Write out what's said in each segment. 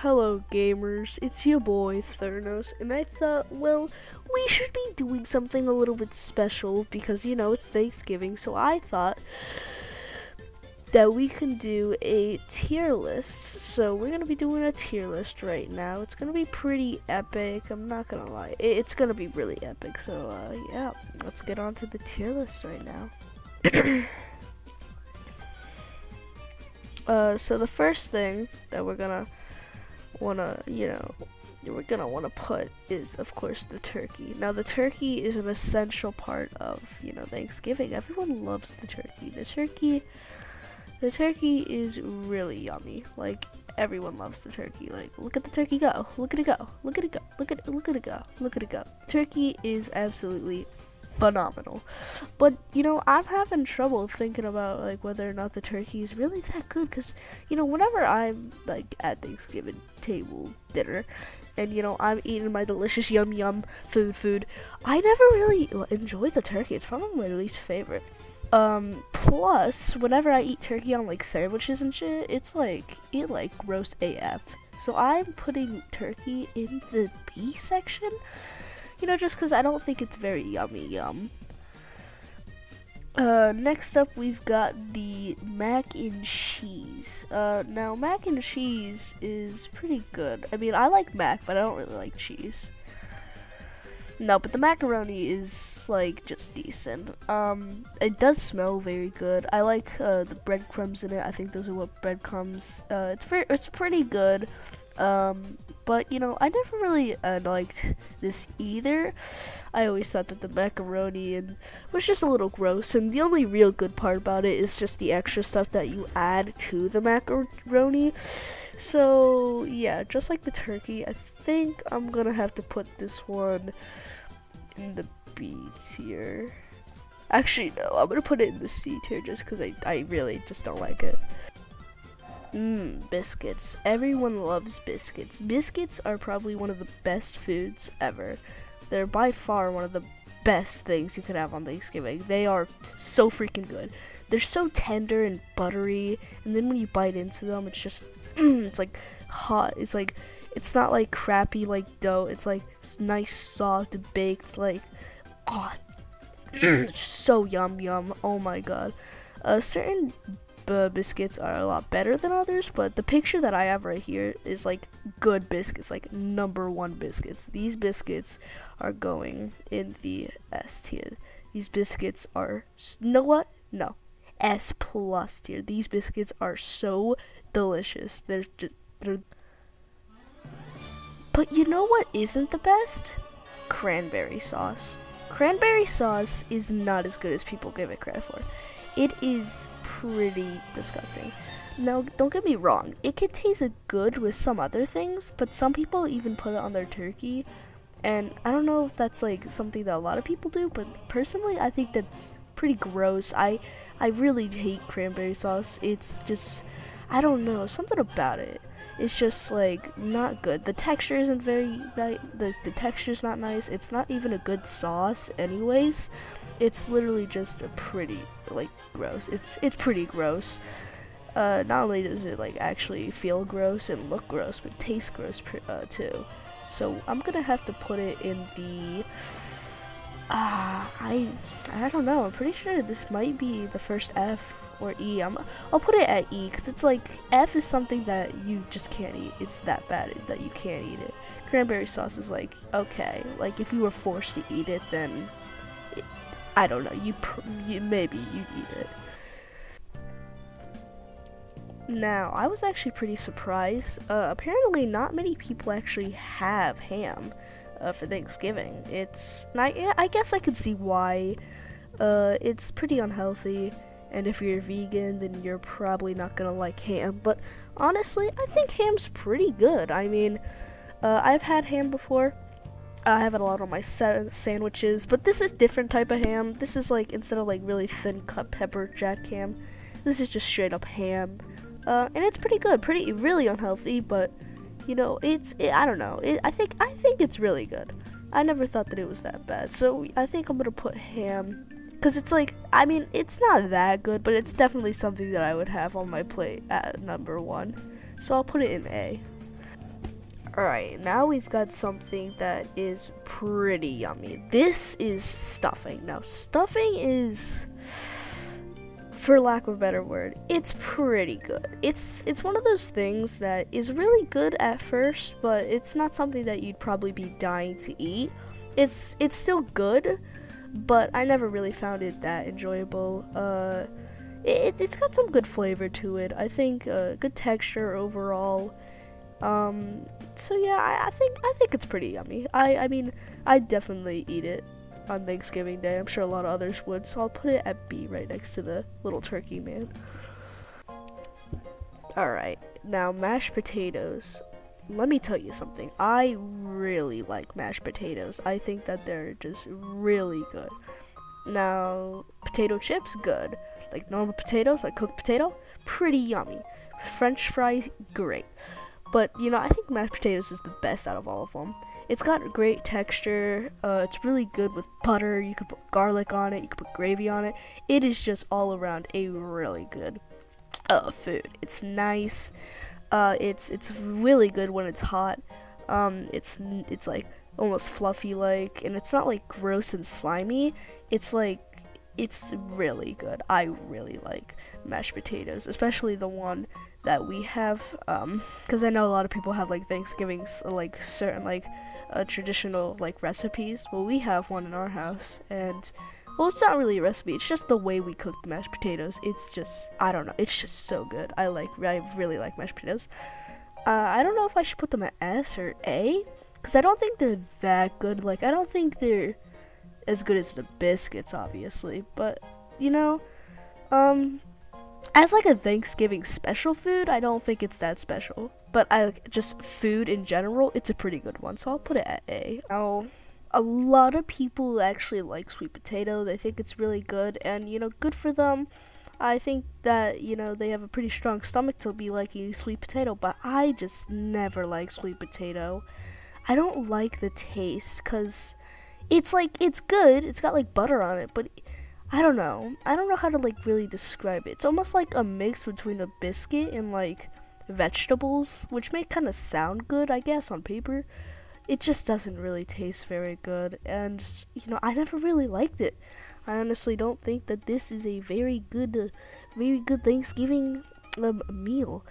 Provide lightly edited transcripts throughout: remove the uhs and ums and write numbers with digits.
Hello gamers, it's your boy Thurnos, and I thought, well, we should be doing something a little bit special because, you know, it's Thanksgiving, so I thought that we can do a tier list. So we're going to be doing a tier list right now. It's going to be pretty epic, I'm not going to lie. It's going to be really epic, so yeah, let's get on to the tier list right now. So the first thing that we're gonna wanna put is, of course, the turkey. Now the turkey is an essential part of, Thanksgiving. Everyone loves the turkey. The turkey is really yummy. Like, everyone loves the turkey. Like, look at the turkey go. Look at it go. Look at it go. Look at it go. Look at it go. Turkey is absolutely phenomenal. But I'm having trouble thinking about like whether or not the turkey is really that good, because whenever I'm like at Thanksgiving table dinner and I'm eating my delicious yum food, I never really enjoy the turkey. It's probably my least favorite. Plus whenever I eat turkey on like sandwiches and shit, it gross AF. So I'm putting turkey in the B section, just because I don't think it's very yummy. Next up, we've got the mac and cheese. Now mac and cheese is pretty good. I mean, I like mac, but I don't really like cheese. No, but the macaroni is like just decent. It does smell very good. I like the breadcrumbs in it. I think those are what breadcrumbs. It's pretty good. But I never really liked this either. I always thought that the macaroni was just a little gross, and the only real good part about it is just the extra stuff that you add to the macaroni. So yeah, just like the turkey, I think I'm gonna have to put this one in the B tier. Actually, no, I'm gonna put it in the C tier just because I really just don't like it. Biscuits. Everyone loves biscuits. Biscuits are probably one of the best foods ever. They're by far one of the best things you could have on Thanksgiving. They are so freaking good. They're so tender and buttery, and then when you bite into them, it's just, it's like hot. It's not like crappy like dough. It's like nice, soft, baked, like, oh, it's just so yum. Oh my god. Certain biscuits are a lot better than others, but the picture that I have right here is like good biscuits, like #1 biscuits. These biscuits are going in the S tier. These biscuits are, No, S plus tier. These biscuits are so delicious. But you know what isn't the best? Cranberry sauce. Cranberry sauce is not as good as people give it credit for. It is pretty disgusting. Now, don't get me wrong, it could taste good with some other things, but some people even put it on their turkey, and I don't know if that's like something that a lot of people do, but personally I think that's pretty gross. I really hate cranberry sauce. It's just, I don't know, something about it. It's just like not good. The texture isn't very the texture's not nice. It's not even a good sauce anyways. It's literally just a pretty gross. It's pretty gross. Not only does it like actually feel gross and look gross, but taste gross too. So I'm gonna have to put it in the I don't know. I'm pretty sure this might be the first F or E. I'll put it at E, because it's like F is something that you just can't eat. It's that bad that you can't eat it. Cranberry sauce is like, okay, like if you were forced to eat it, then I don't know, maybe you'd eat it. Now, I was actually pretty surprised. Apparently not many people actually have ham for Thanksgiving. I guess I could see why. It's pretty unhealthy, and if you're vegan, then you're probably not gonna like ham. But honestly, I think ham's pretty good. I mean, I've had ham before. I have it a lot on my sandwiches, but this is different type of ham. This is like, instead of like really thin cut pepper jack ham, this is just straight up ham. And it's pretty good, really unhealthy, but I don't know. I think it's really good. I never thought that it was that bad. So I think I'm gonna put ham, because it's like, I mean, it's not that good, but it's definitely something that I would have on my plate at #1. So I'll put it in A. Alright, now we've got something that is pretty yummy. This is stuffing. Now, stuffing is, for lack of a better word, it's pretty good. It's one of those things that is really good at first, but it's not something that you'd probably be dying to eat. It's still good, but I never really found it that enjoyable. It's got some good flavor to it. I think good texture overall. So yeah, I think it's pretty yummy. I mean, I'd definitely eat it on Thanksgiving Day. I'm sure a lot of others would, so I'll put it at B right next to the little turkey man. Alright, now mashed potatoes. Let me tell you something. I really like mashed potatoes. I think that they're just really good. Now, potato chips, good. Like normal potatoes, like cooked potato, pretty yummy. French fries, great. But, you know, I think mashed potatoes is the best out of all of them. It's got great texture. It's really good with butter. You could put garlic on it. You could put gravy on it. It is just all around a really good food. It's nice. It's really good when it's hot. It's like almost fluffy like, and it's not like gross and slimy. It's like, it's really good. I really like mashed potatoes, especially the one that we have, because I know a lot of people have like Thanksgivings, like certain like traditional like recipes. Well, we have one in our house, and well, it's not really a recipe, it's just the way we cook the mashed potatoes. It's just, I don't know, it's just so good. I really like mashed potatoes. I don't know if I should put them at S or A, because I don't think they're that good. Like, I don't think they're as good as the biscuits, obviously, but you know, as like a Thanksgiving special food, I don't think it's that special. But just food in general, it's a pretty good one, so I'll put it at A. Now, a lot of people actually like sweet potato. They think it's really good, and you know, good for them. I think that, you know, they have a pretty strong stomach to be liking sweet potato, but I just never like sweet potato. I don't like the taste, because it's like, it's good, it's got like butter on it, but I don't know how to like really describe it. It's almost like a mix between a biscuit and like vegetables, which may kind of sound good, I guess, on paper. It just doesn't really taste very good, and you know, I never really liked it. I honestly don't think that this is a very good Thanksgiving meal.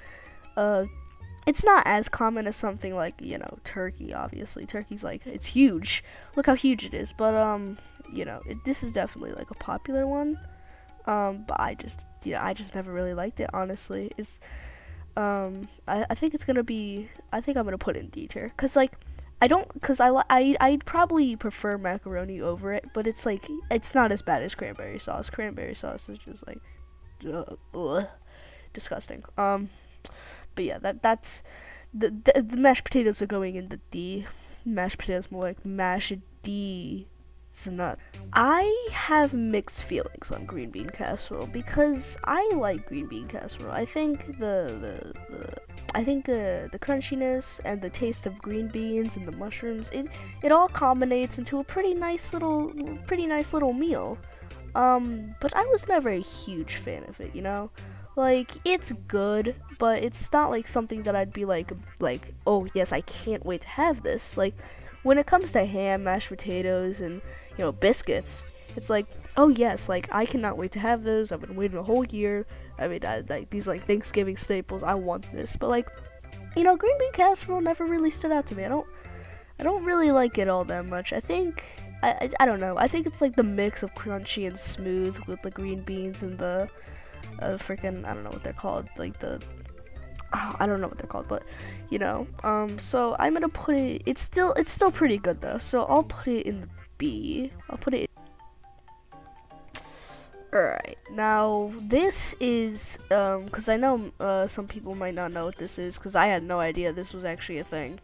It's not as common as something like, you know, turkey. Obviously, turkey's like, it's huge. Look how huge it is. But you know, this is definitely like a popular one. But I just never really liked it. Honestly, it's I think it's gonna be. I think I'm gonna put it in D tier, cause like I'd probably prefer macaroni over it, but it's like, it's not as bad as cranberry sauce. Cranberry sauce is just like disgusting. But yeah, that's the mashed potatoes are going in the D. Mashed potatoes more like mashed D. It's not. I have mixed feelings on green bean casserole, because I like green bean casserole. I think the crunchiness and the taste of green beans and the mushrooms, it all combinates into a pretty nice little meal. But I was never a huge fan of it, you know? Like, it's good, but it's not like something that I'd be like, oh yes, I can't wait to have this. Like, when it comes to ham, mashed potatoes, and, you know, biscuits, it's like, oh yes, like, I cannot wait to have those. I've been waiting a whole year. I mean, like, these like Thanksgiving staples, I want this. But like, you know, green bean casserole never really stood out to me. I don't really like it all that much. I think, I don't know. I think it's like the mix of crunchy and smooth with the green beans and the freaking, I don't know what they're called, like I don't know what they're called, but you know, so I'm gonna put it, it's still pretty good though, so I'll put it in the B. I'll put it in. Alright, now this is, because I know some people might not know what this is, because I had no idea this was actually a thing.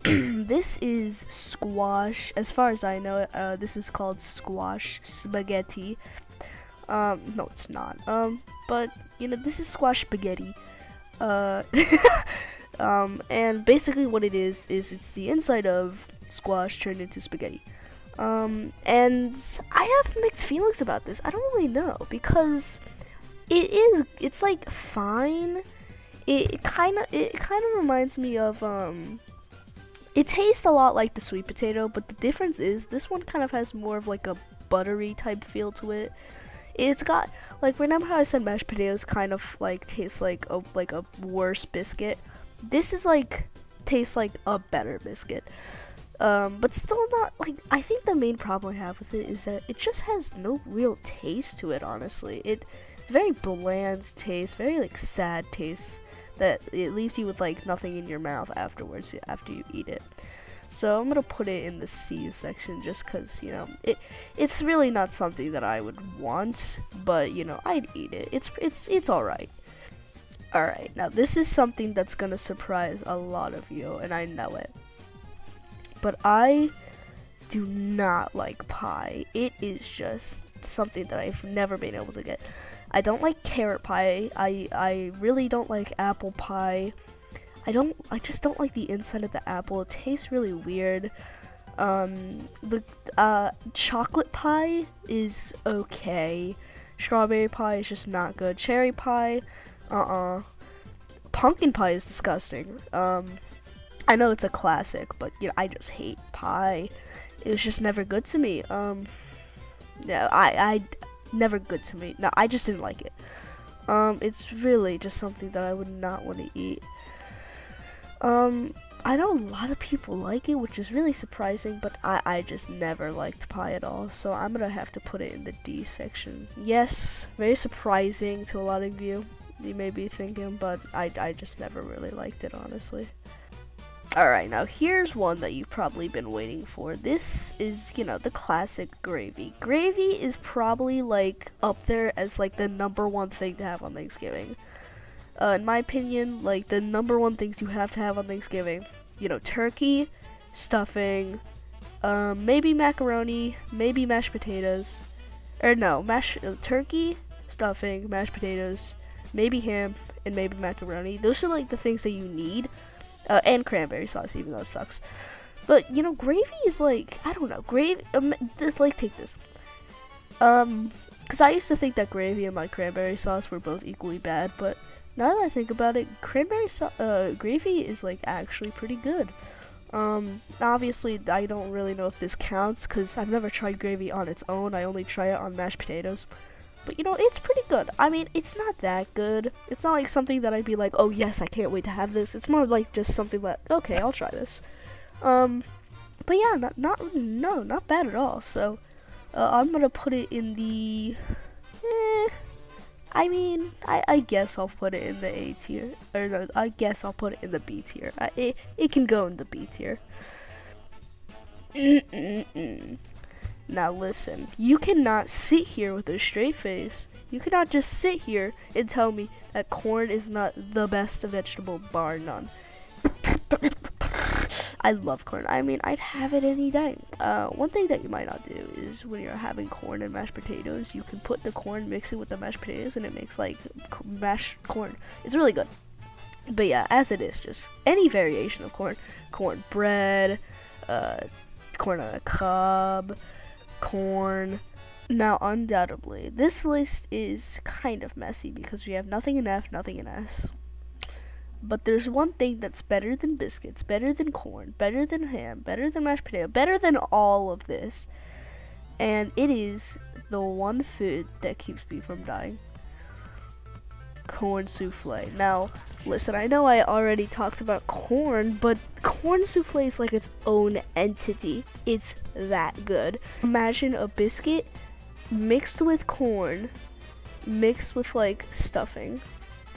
This is squash. As far as I know it, this is called squash spaghetti. No, it's not. But you know, this is squash spaghetti. And basically what it is it's the inside of squash turned into spaghetti. And I have mixed feelings about this. I don't really know, because it's like fine. it kind of reminds me of it tastes a lot like the sweet potato, but the difference is this one kind of has more of like a buttery type feel to it. It's got, like, remember how I said mashed potatoes kind of like tastes like a worse biscuit? This is like tastes like a better biscuit. But still not, like, I think the main problem I have with it is that it just has no real taste to it, honestly. It's very bland taste, very like sad taste that it leaves you with like nothing in your mouth afterwards after you eat it. So I'm gonna put it in the C section just cause, you know, it's really not something that I would want, but you know, I'd eat it. It's alright. Alright, now this is something that's gonna surprise a lot of you, and I know it. But I do not like pie. It is just something that I've never been able to get. I don't like carrot pie. I really don't like apple pie. I just don't like the inside of the apple. It tastes really weird. The chocolate pie is okay. Strawberry pie is just not good. Cherry pie, pumpkin pie is disgusting. I know it's a classic, but you know, I just hate pie. It was just never good to me. Yeah, I never good to me. No, I just didn't like it. It's really just something that I would not want to eat. I know a lot of people like it, which is really surprising, but I just never liked pie at all, so I'm gonna have to put it in the D section. Yes, very surprising to a lot of you may be thinking, but I just never really liked it, honestly. Alright, now here's one that you've probably been waiting for. This is, you know, the classic gravy. Gravy is probably like up there as like the #1 thing to have on Thanksgiving. In my opinion, like the #1 things you have to have on Thanksgiving, you know, turkey, stuffing, maybe macaroni, maybe mashed potatoes, or no, turkey, stuffing, mashed potatoes, maybe ham, and maybe macaroni. Those are like the things that you need, and cranberry sauce, even though it sucks. But you know, gravy is like, I don't know, gravy. Like, take this. Because I used to think that gravy and my cranberry sauce were both equally bad, but now that I think about it, gravy is like actually pretty good. Obviously I don't really know if this counts because I've never tried gravy on its own. I only try it on mashed potatoes. But you know, it's pretty good. I mean, it's not that good. It's not like something that I'd be like, oh yes, I can't wait to have this. It's more like just something that, okay, I'll try this. But yeah, not bad at all. So I'm gonna put it in the I mean, I guess I'll put it in the A tier. Or no, I guess I'll put it in the B tier. It can go in the B tier. Now listen, you cannot sit here with a straight face. You cannot just sit here and tell me that corn is not the best vegetable, bar none. I love corn. I mean, I'd have it any day. One thing that you might not do is when you're having corn and mashed potatoes, you can put the corn, mix it with the mashed potatoes, and it makes like mashed corn. It's really good. But yeah, as it is, just any variation of corn. Cornbread, corn on a cob, corn. Now, undoubtedly, this list is kind of messy because we have nothing in F, nothing in S. But there's one thing that's better than biscuits, better than corn, better than ham, better than mashed potato, better than all of this. And it is the one food that keeps me from dying. Corn souffle. Now, listen, I know I already talked about corn, but corn souffle is like its own entity. It's that good. Imagine a biscuit mixed with corn, mixed with like stuffing.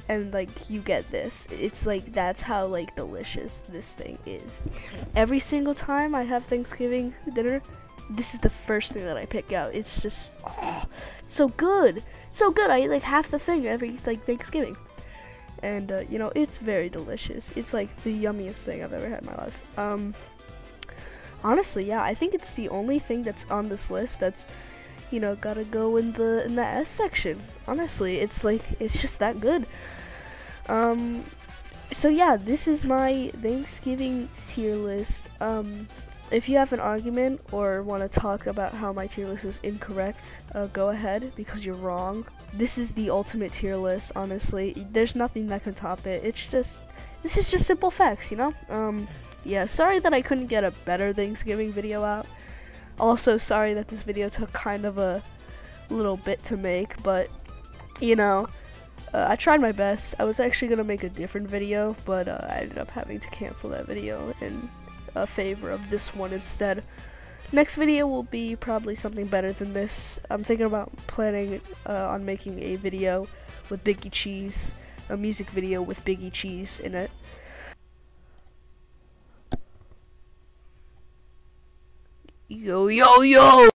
And like you get this. It's like that's how like delicious this thing is. Every single time I have Thanksgiving dinner, this is the first thing that I pick out. It's just it's so good. So good. I eat like half the thing every like Thanksgiving. And you know, it's very delicious. It's like the yummiest thing I've ever had in my life. Honestly, yeah, I think it's the only thing that's on this list that's, you know, gotta go in the S section. Honestly, it's like it's just that good. So yeah, this is my Thanksgiving tier list. if you have an argument or want to talk about how my tier list is incorrect, go ahead, because you're wrong. This is the ultimate tier list, honestly. There's nothing that can top it. This is just simple facts, you know? Yeah, sorry that I couldn't get a better Thanksgiving video out. Also, sorry that this video took kind of a little bit to make, but, you know, I tried my best. I was actually gonna make a different video, but I ended up having to cancel that video in favor of this one instead. Next video will be probably something better than this. I'm thinking about planning on making a video with Biggie Cheese, a music video with Biggie Cheese in it. Yo, yo, yo!